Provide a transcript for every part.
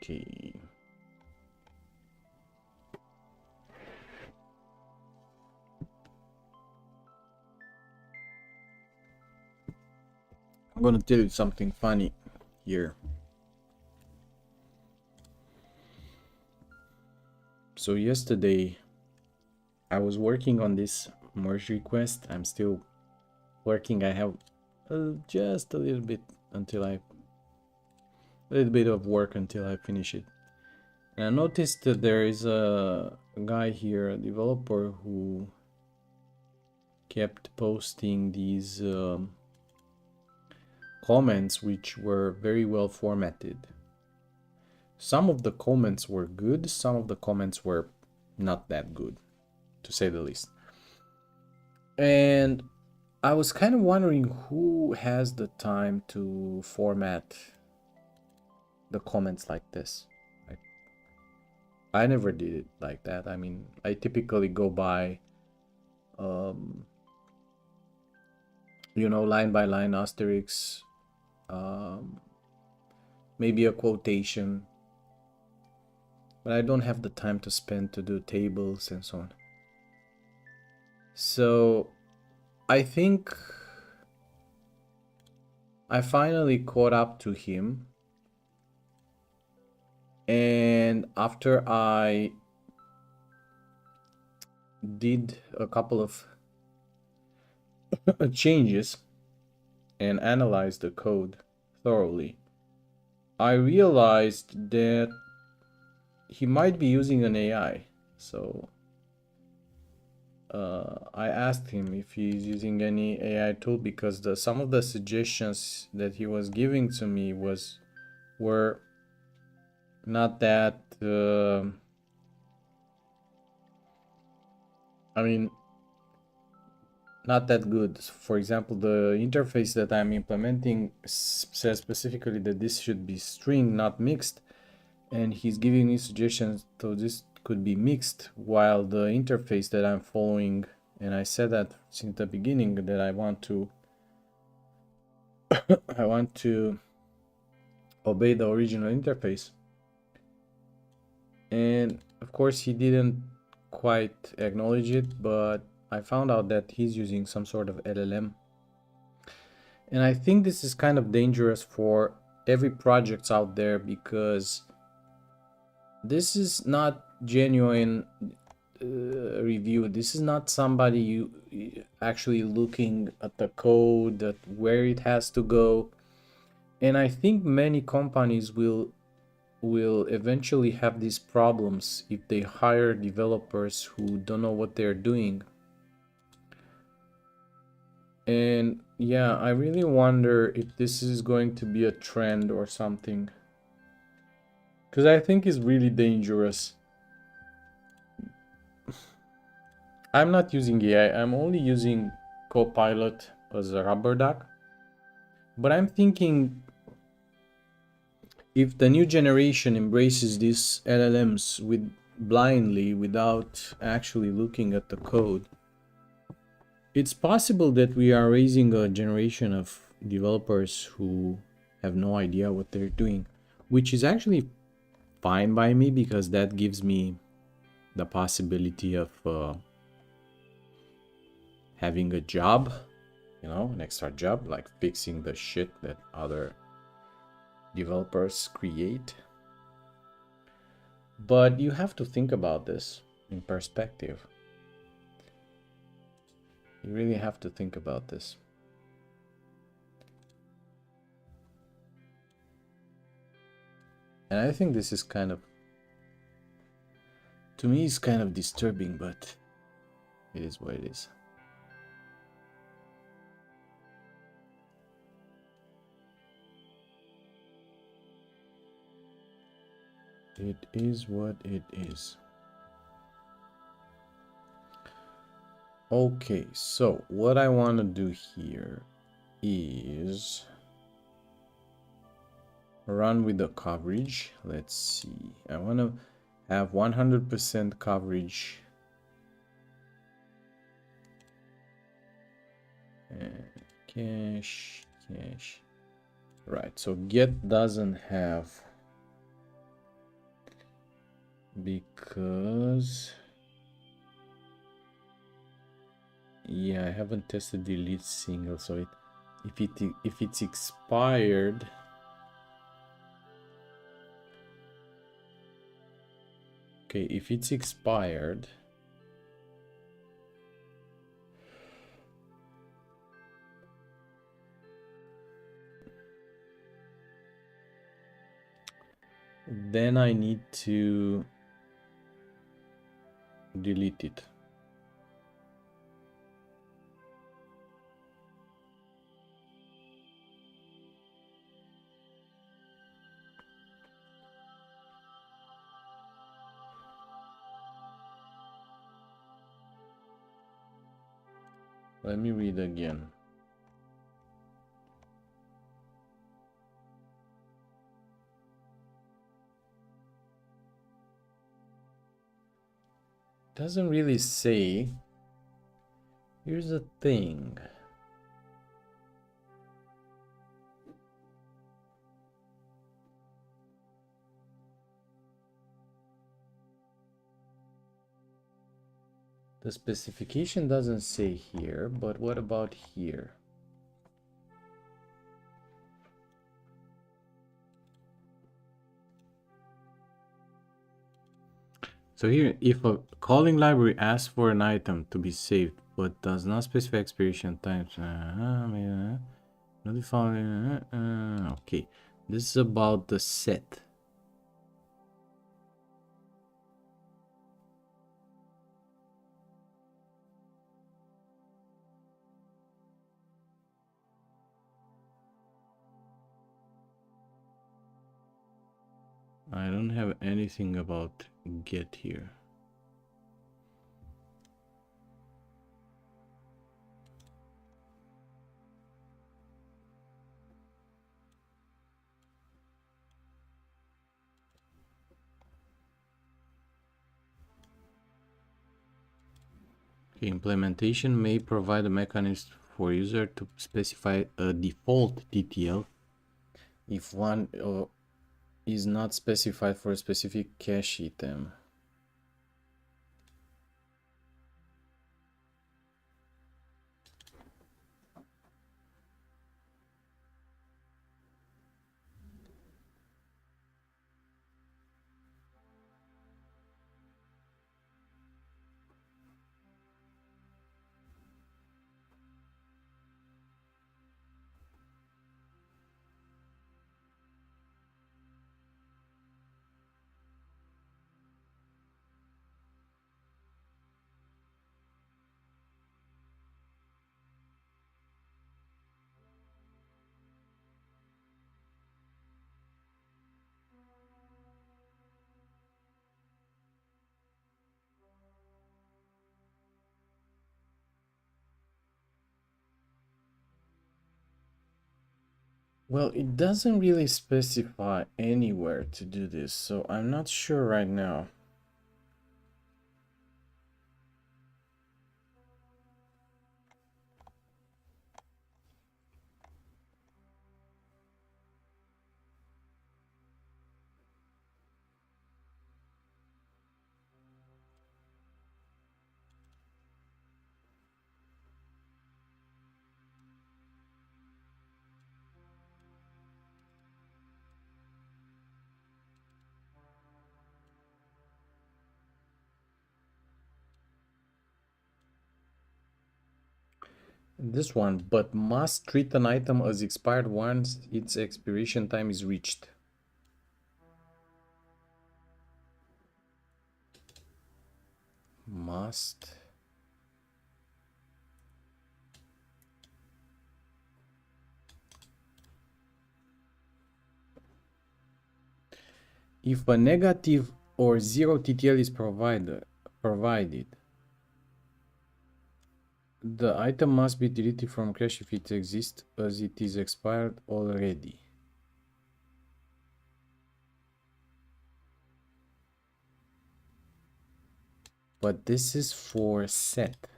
Okay. I'm gonna tell you something funny here. So yesterday I was working on this merge request. I'm still working. I have just a little bit of work until I finish it. And I noticed that there is a guy here, a developer, who kept posting these comments which were very well formatted. Some of the comments were good, some of the comments were not that good, to say the least. And I was kind of wondering who has the time to format the comments like this. I never did it like that. I mean, I typically go by, line by line asterisks, maybe a quotation, but I don't have the time to spend to do tables and so on. So I think I finally caught up to him, and after I did a couple of changes and analyzed the code thoroughly, I realized that he might be using an AI. So I asked him if he's using any AI tool, because some of the suggestions that he was giving to me were not that not that good. For example, the interface that I'm implementing says specifically that this should be string, not mixed, and he's giving me suggestions so this could be mixed, while the interface that I'm following, and I said that since the beginning that I want to obey the original interface. And of course he didn't quite acknowledge it, but I found out that he's using some sort of LLM. And I think this is kind of dangerous for every project out there, because this is not genuine review. This is not somebody you actually looking at the code, at where it has to go. And I think many companies will eventually have these problems if they hire developers who don't know what they're doing. And yeah, I really wonder if this is going to be a trend or something, because I think it's really dangerous. I'm not using AI, I'm only using Copilot as a rubber duck. But I'm thinking, if the new generation embraces these LLMs blindly without actually looking at the code, it's possible that we are raising a generation of developers who have no idea what they're doing, which is actually fine by me, because that gives me the possibility of having a job, an extra job, like fixing the shit that other developers create. But you have to think about this in perspective. You really have to think about this. And I think this is kind of, to me, it's kind of disturbing, but it is what it is. It is what it is. Okay, so what I want to do here is run with the coverage. Let's see. I want to have 100% coverage. And cache. Right, so get doesn't have because yeah, I haven't tested delete single, so if it's expired, okay, if it's expired, then I need to delete it. Let me read again. Doesn't really say. Here's the thing. The specification doesn't say here, but what about here? So here, if a calling library asks for an item to be saved, but does not specify expiration times, okay, this is about the set. I don't have anything about get here. Okay, implementation may provide a mechanism for user to specify a default TTL if one is not specified for a specific cache item. Well, it doesn't really specify anywhere to do this, so I'm not sure right now. This one, but must treat an item as expired once its expiration time is reached. Must. If a negative or zero TTL is provided, the item must be deleted from cache if it exists as it is expired already. But this is for set.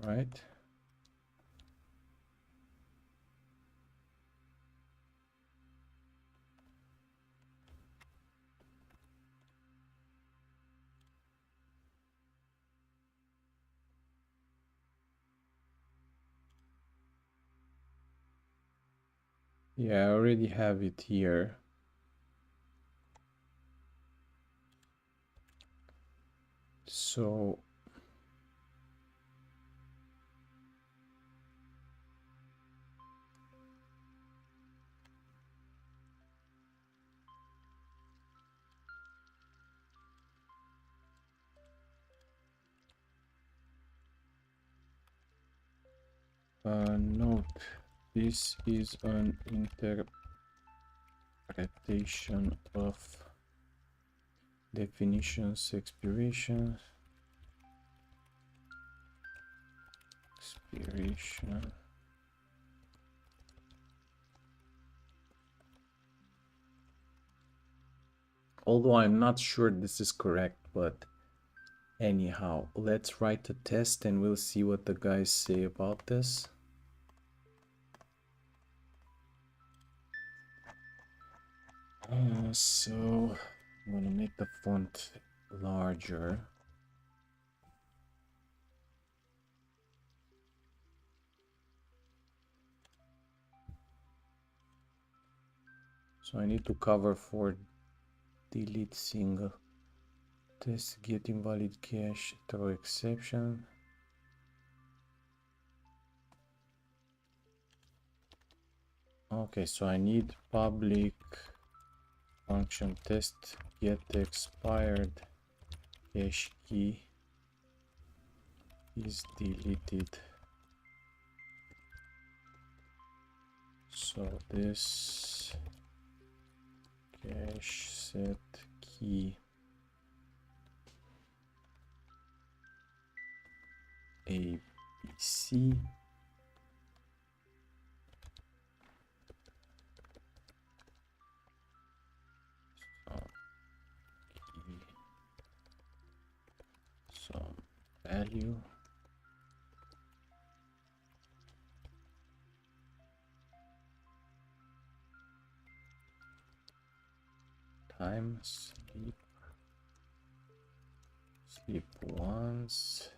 Right? Yeah, I already have it here. So note, this is an interpretation of definitions expiration. Although I'm not sure this is correct, but anyhow, let's write a test and we'll see what the guys say about this. So I'm gonna make the font larger. So I need to cover for delete single test get invalid cache throw exception. Okay, so I need public function test get expired cache key is deleted. So this cache set key ABC. Some value time sleep once.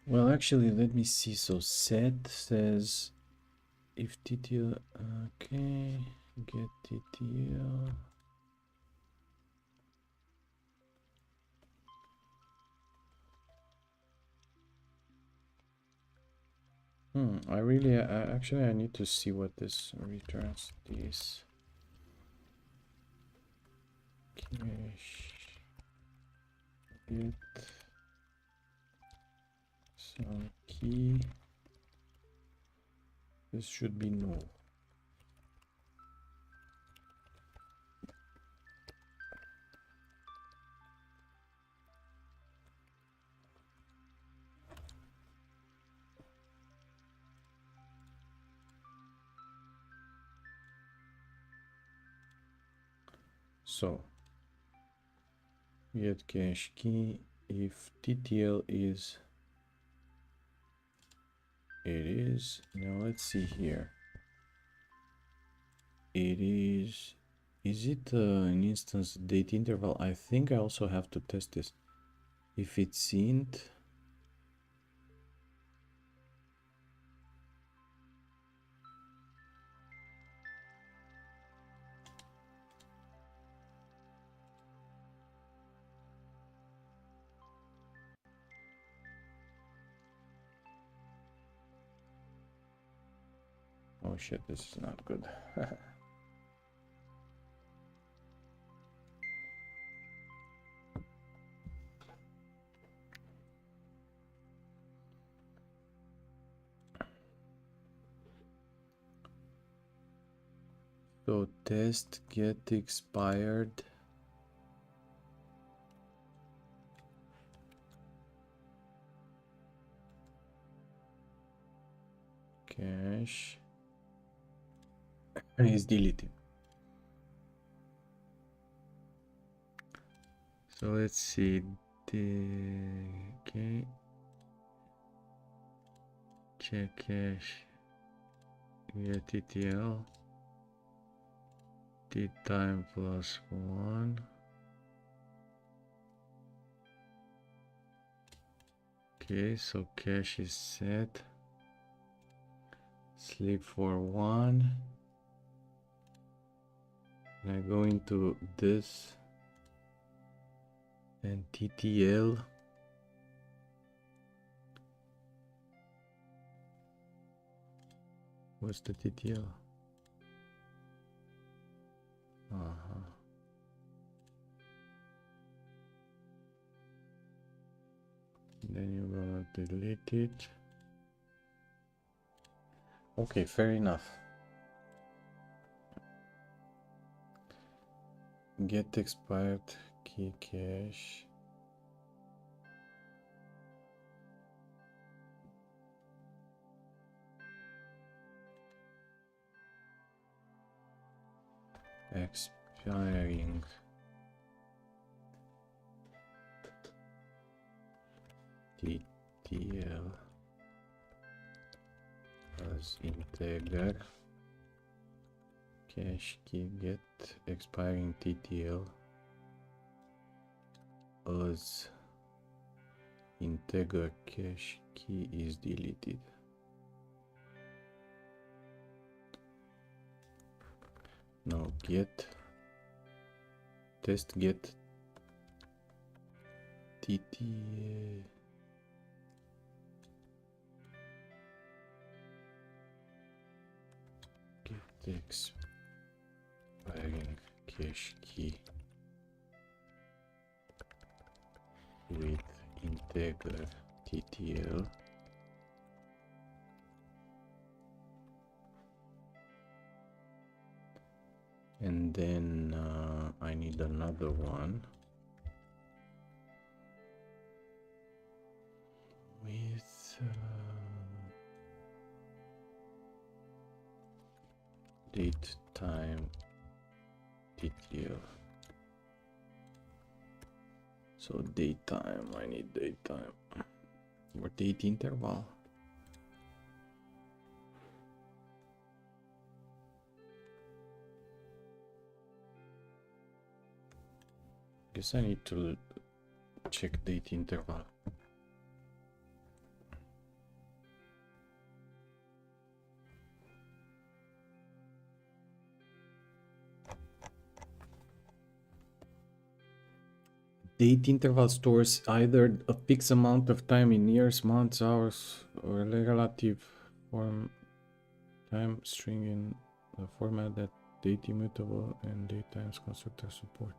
Well, actually, let me see. So set says if TTL, okay, get TTL. I really, actually, I need to see what this returns. This cache get some key. This should be null. So get cache key if TTL is it is. Now let's see here. It is it an instance date interval? I think I also have to test this. If it's int, oh shit, this is not good. So test get expired. Cache is deleted. So let's see. Okay. Check cache. Get TTL. T time plus 1. Okay, so cache is set. Sleep for 1. And I go into this and TTL. What's the TTL? Then you're gonna delete it. Okay, fair enough. Get expired key cache. Expiring TTL as integer cache key. Get expiring TTL as integer cache key is deleted. Now get test get TTL get expiring cache key with integer TTL. And then I need another one with date time TTL. So date time, I need date time or date interval. Guess I need to check date interval. Date interval stores either a fixed amount of time in years, months, hours, or a relative form time string in the format that date immutable and date times constructor support.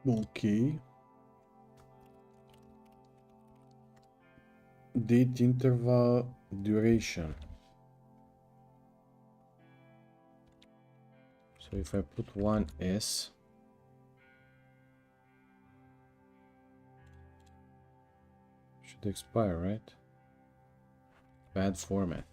Okay. Date interval duration. So if I put 1s, should expire, right? Bad format.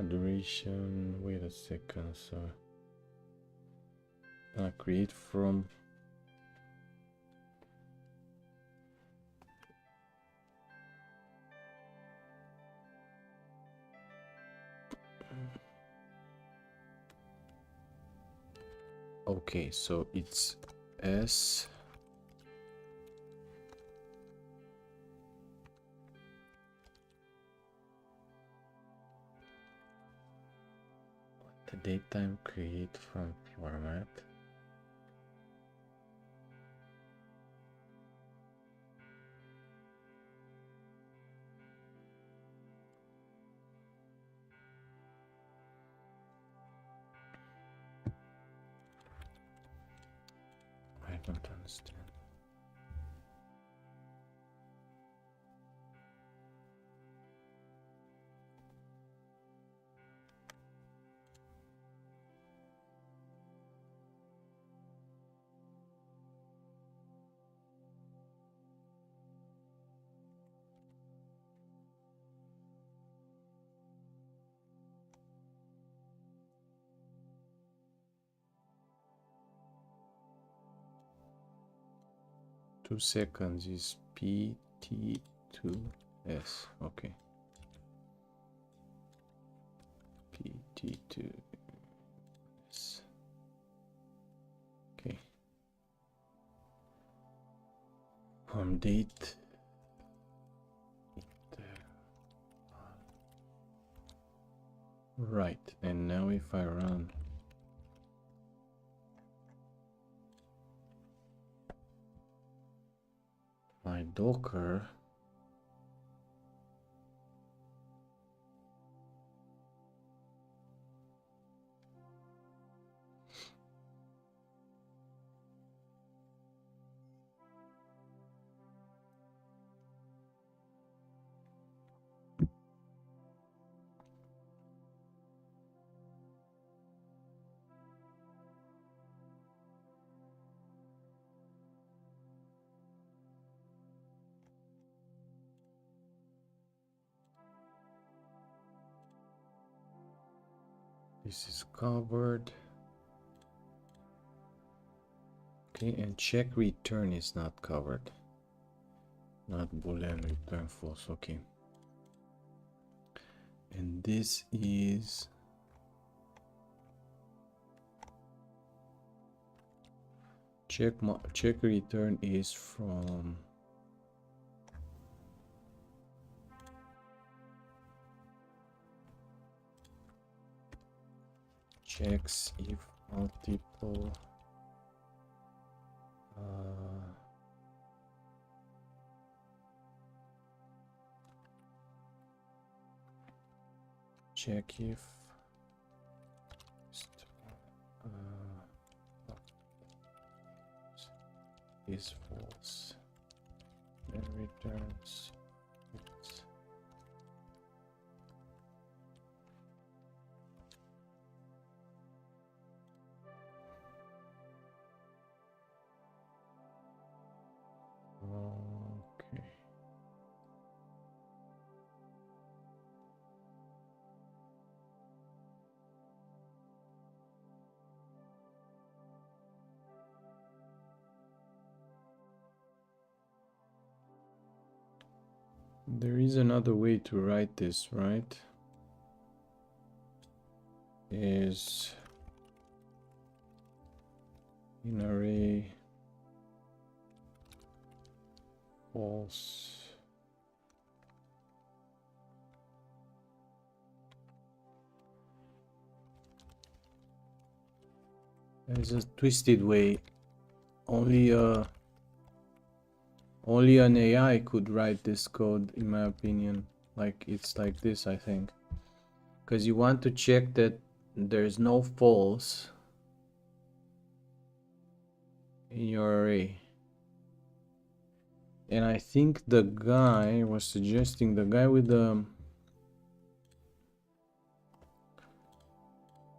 Duration, wait a second, so create from okay, so it's s the datetime create from format. I don't understand. 2 seconds is PT2S. Okay. PT2S. Okay. Date. Right, and now if I run my Docker, this is covered. Okay, and check return is not covered. Not boolean return false. Okay. And this is check return is from checks if multiple check if is false, then returns false. Okay. There is another way to write this, right? Is in array false. There's a twisted way. Only an AI could write this code, in my opinion. Like, it's like this, I think. Because you want to check that there's no false in your array. And I think the guy was suggesting, the guy with the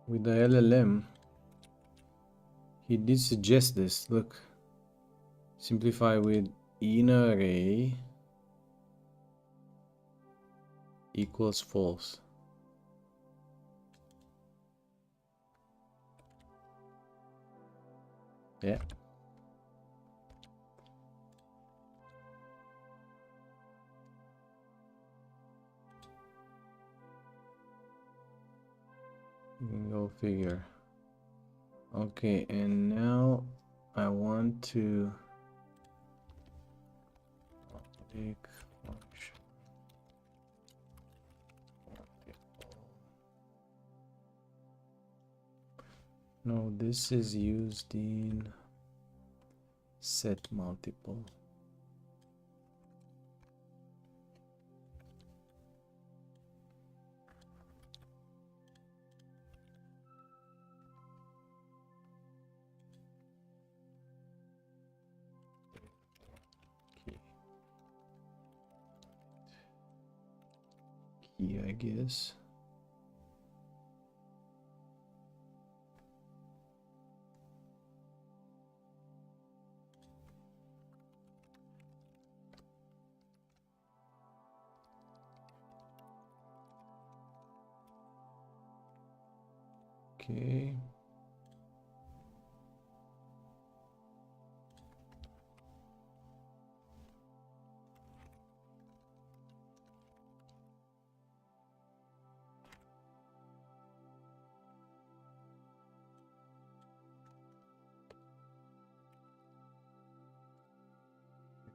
LLM, he did suggest this. Look, simplify with in array equals false. Yeah. Go figure. Okay, and now I want to take function. No, this is used in set multiple. Key, I guess. Okay.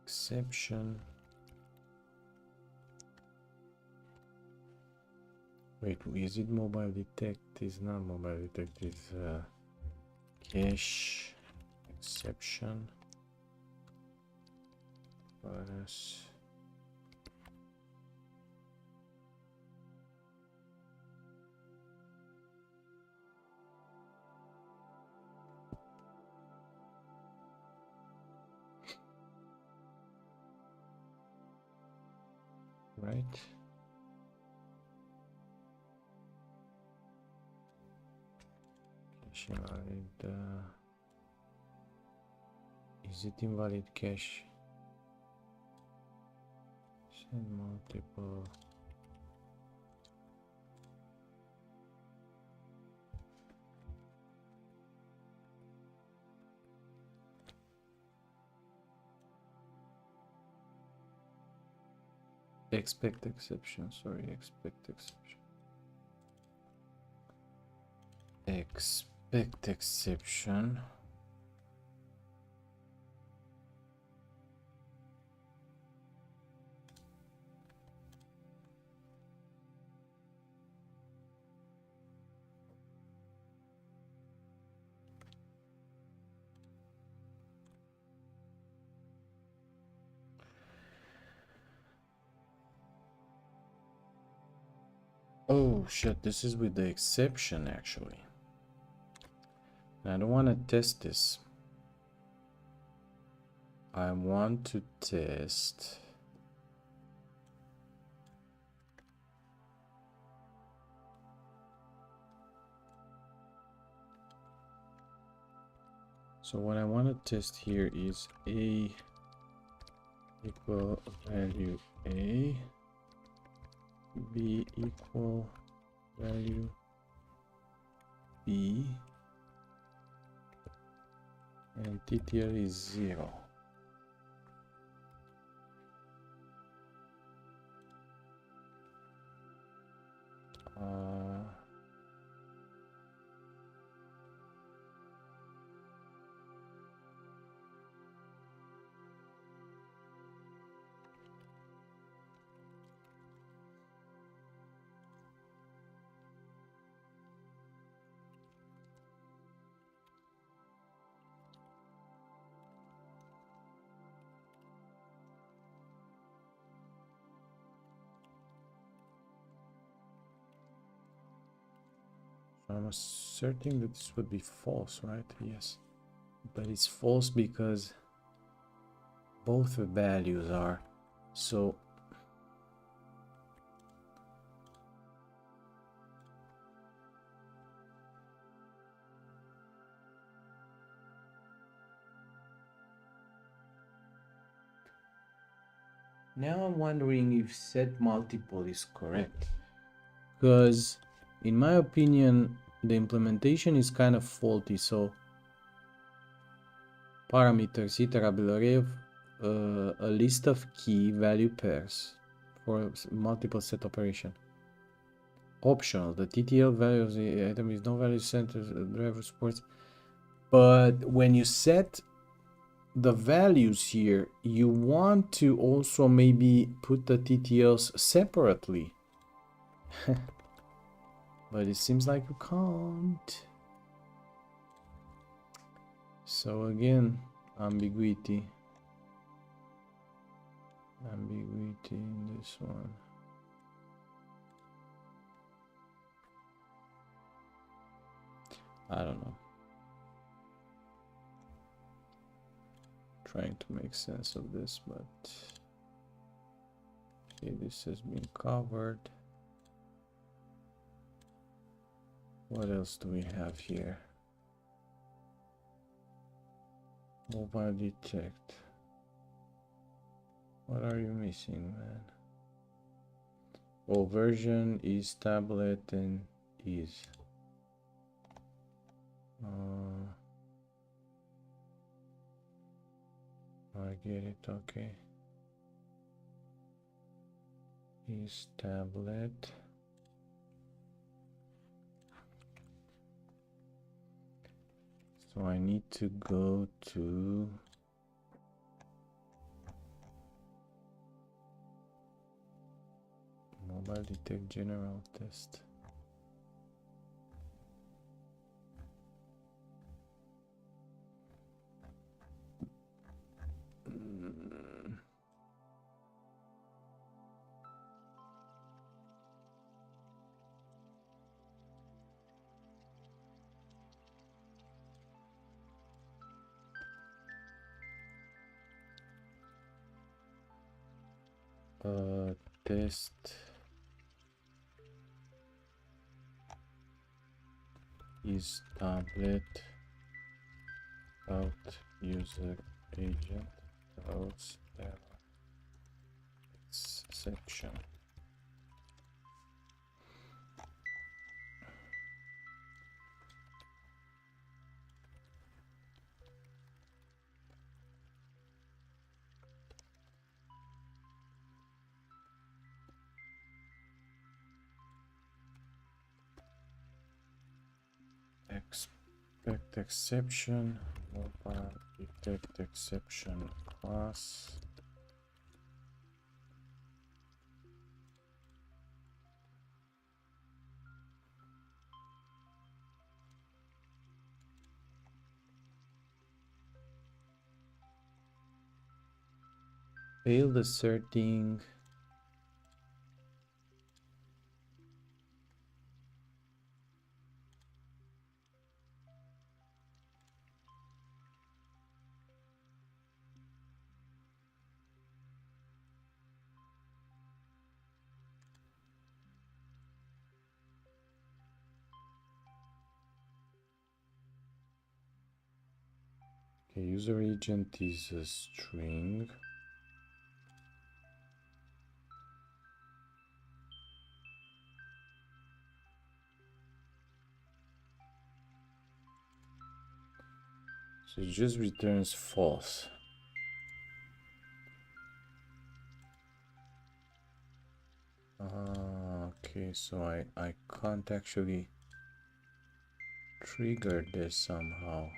exception. Wait, is it mobile detect? It's not mobile detect, it's cache exception. Lotus. Right. Cache invalid. Is it invalid cache? Send multiple. Expect exception, sorry, expect exception. Expect exception. Oh shit, this is with the exception actually. I don't want to test this. I want to test so what I want to test here is A equal value A, B equal value B, and TTL is 0. I'm asserting that this would be false, right? Yes. But it's false because both the values are. So now I'm wondering if set multiple is correct. Because in my opinion, the implementation is kind of faulty. So parameters iterable array of a list of key value pairs for multiple set operation. Optional, the TTL value of the item is no value sent to the driver supports. But when you set the values here, you want to also maybe put the TTLs separately. But it seems like you can't. So again, ambiguity. Ambiguity in this one. I don't know. Trying to make sense of this, but okay, this has been covered. What else do we have here? Mobile detect. What are you missing, man? Oh, version is tablet and is. I get it, okay. Is tablet. So I need to go to Mobile detect general test. Test is tablet out user agent throws error exception. Expect exception, mobile detect exception class. Failed asserting user agent is a string. So it just returns false. Okay, so I can't actually trigger this somehow.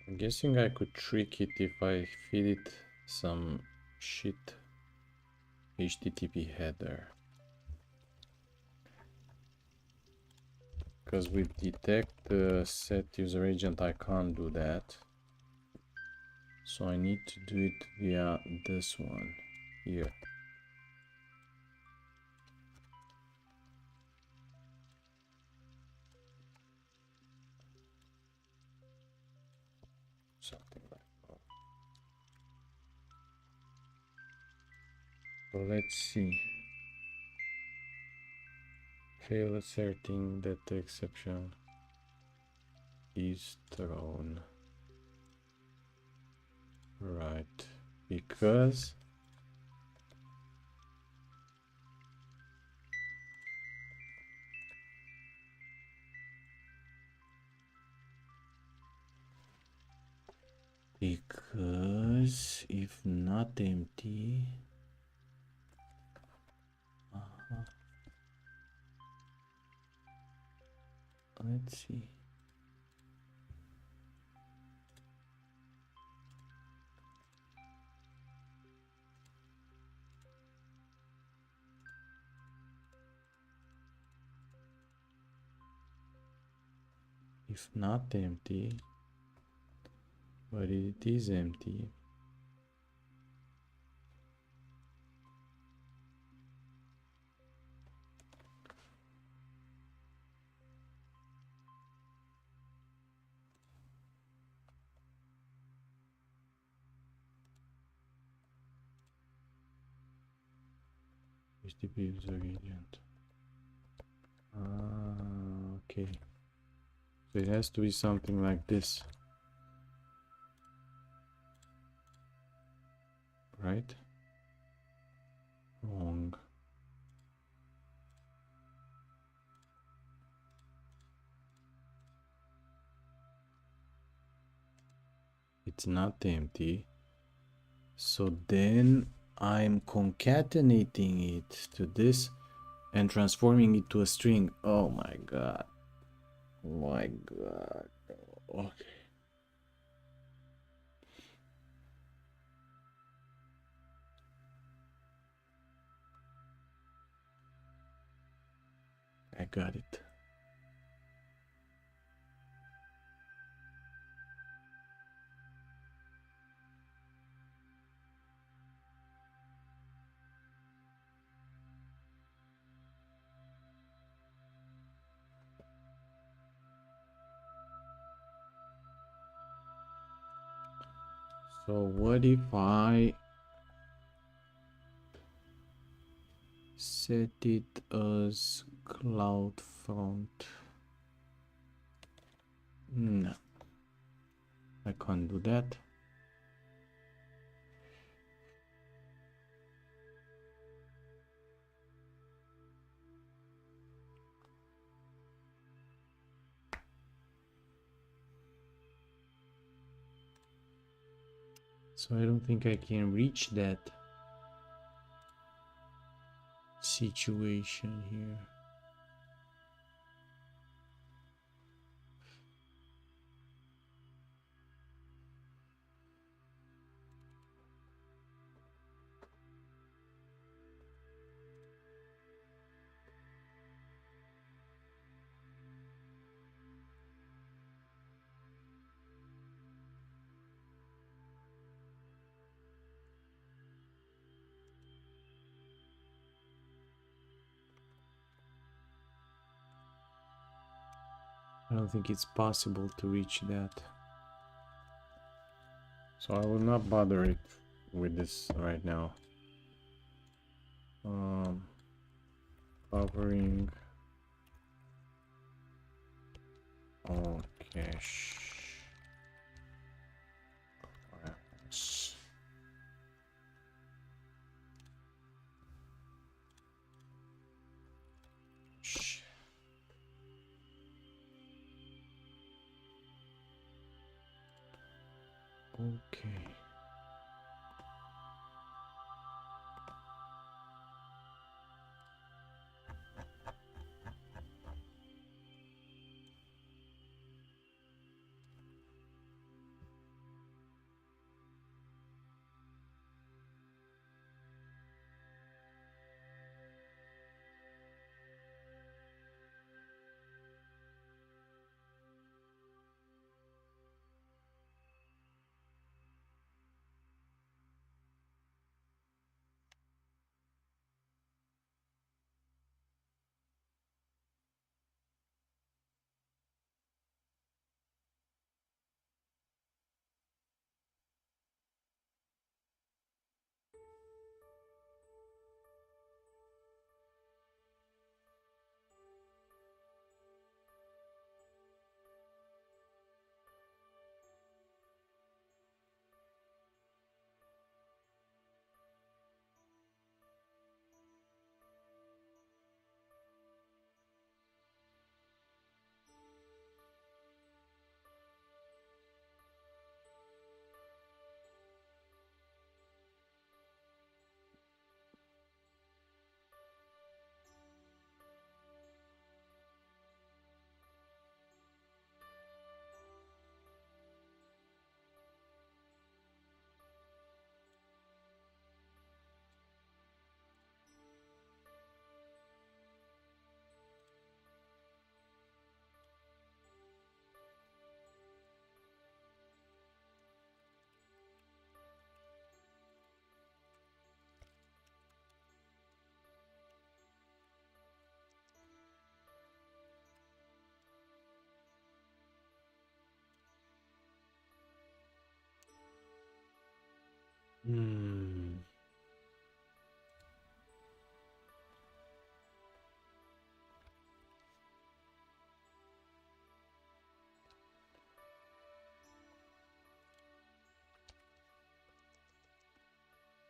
I'm guessing I could trick it if I feed it some shit HTTP header. Because with detect set user agent I can't do that. So I need to do it via this one here. Something like that. So let's see. Fail asserting that the exception is thrown. Right, because if not empty, let's see. If not empty, but it is empty. HTTP user agent. Okay. So it has to be something like this. Right? it's not empty. So then I'm concatenating it to this and transforming it to a string. Oh my god. Oh my god. Okay. I got it. So what if I set it as CloudFront? No, I can't do that. So I don't think I can reach that situation here. I don't think it's possible to reach that. So I will not bother it with this right now. Covering all cache files. Okay.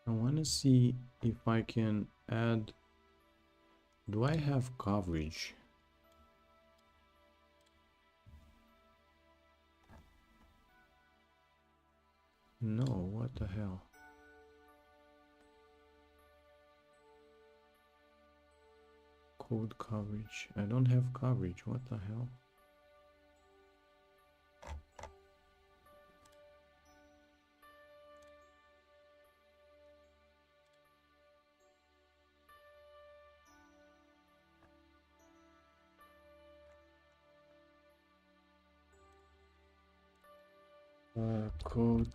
I want to see if I can add. Do I have coverage? No, what the hell? Code coverage. I don't have coverage. What the hell? Code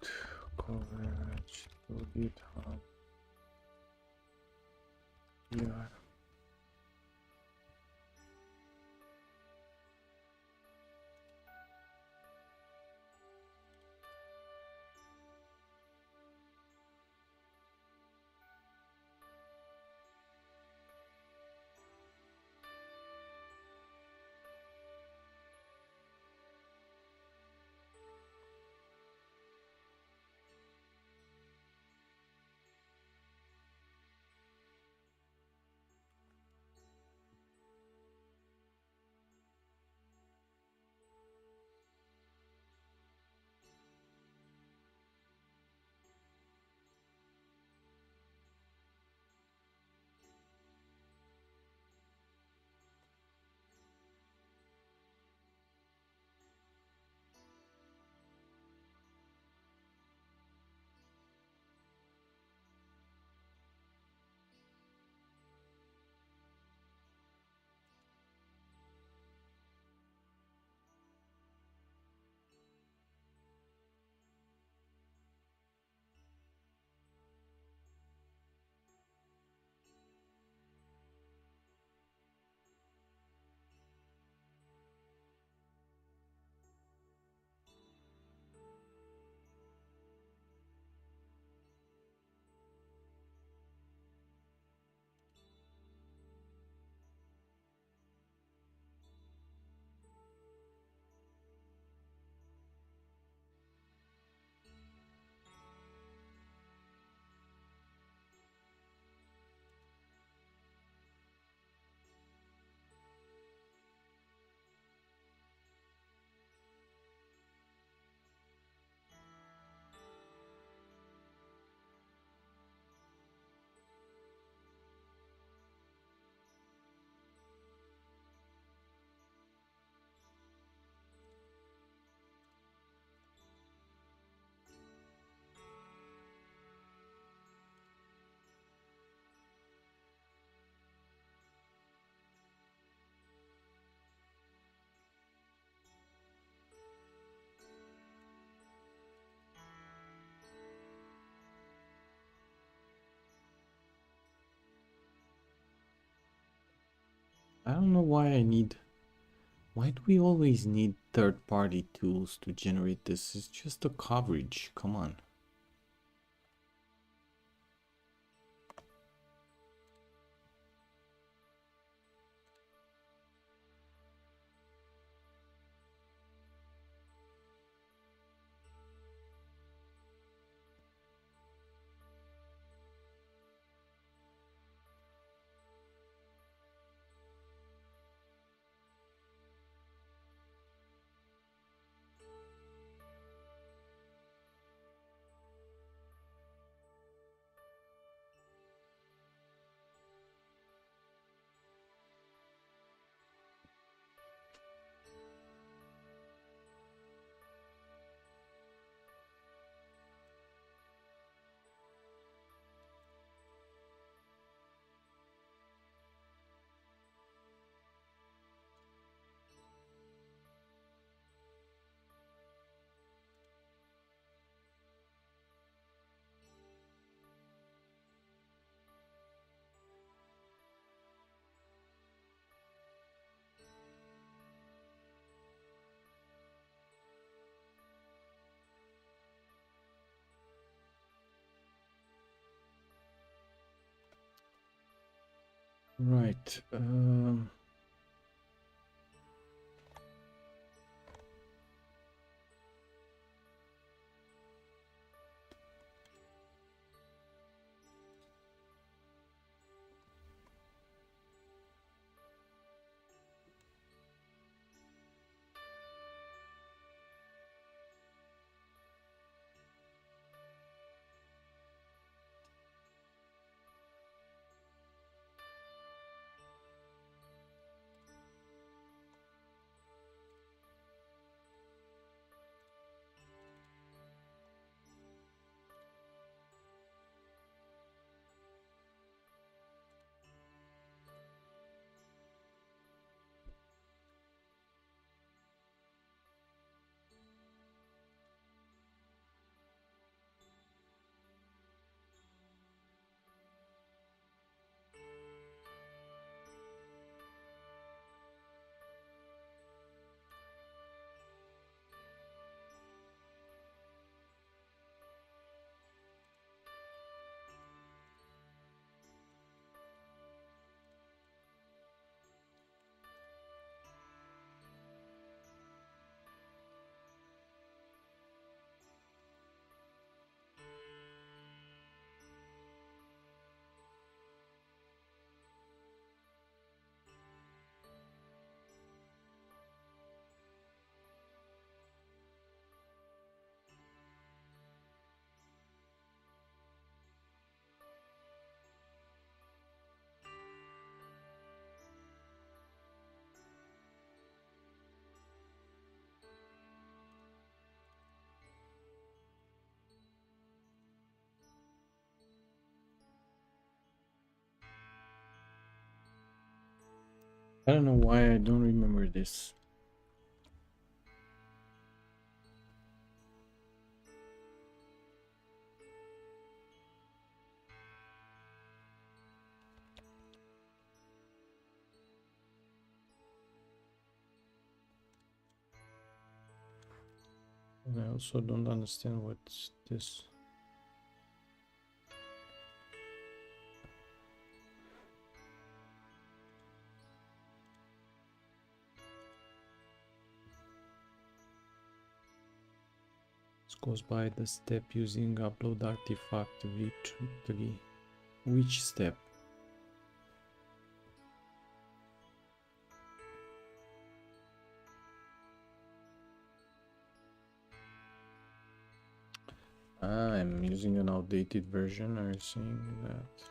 coverage to GitHub. Yeah. I don't know why I need. Why do we always need third-party tools to generate this? It's just a coverage. Come on. Right. I don't know why I don't remember this. And I also don't understand what's this. This goes by the step using upload artifact v3. Which step? I'm using an outdated version. Are you saying that?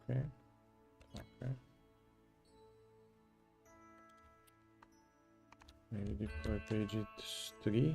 Okay. Okay. Maybe deploy page is 3.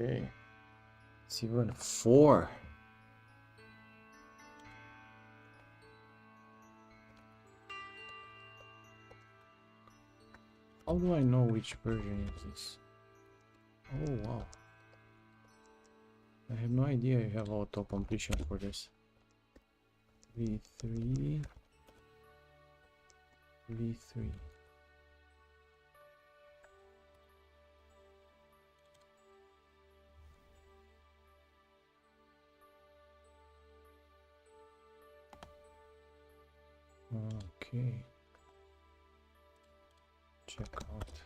Okay. It's even 4. How do I know which version is this? Oh wow. I have no idea you have auto completion for this. V3. V3. Okay. Check out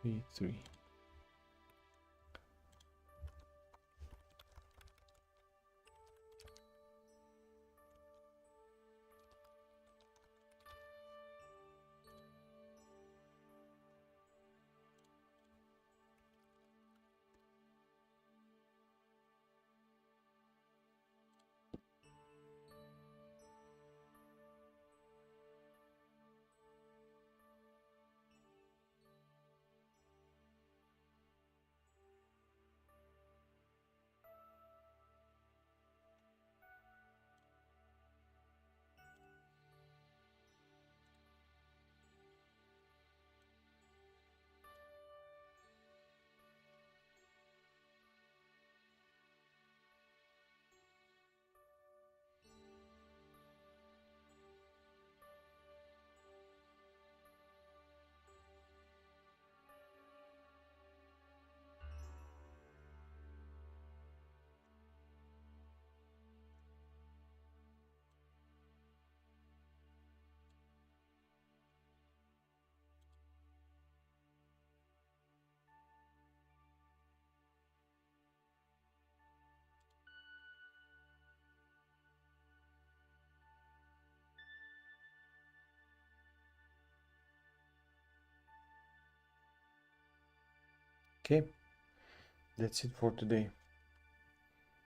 V3. Okay, that's it for today.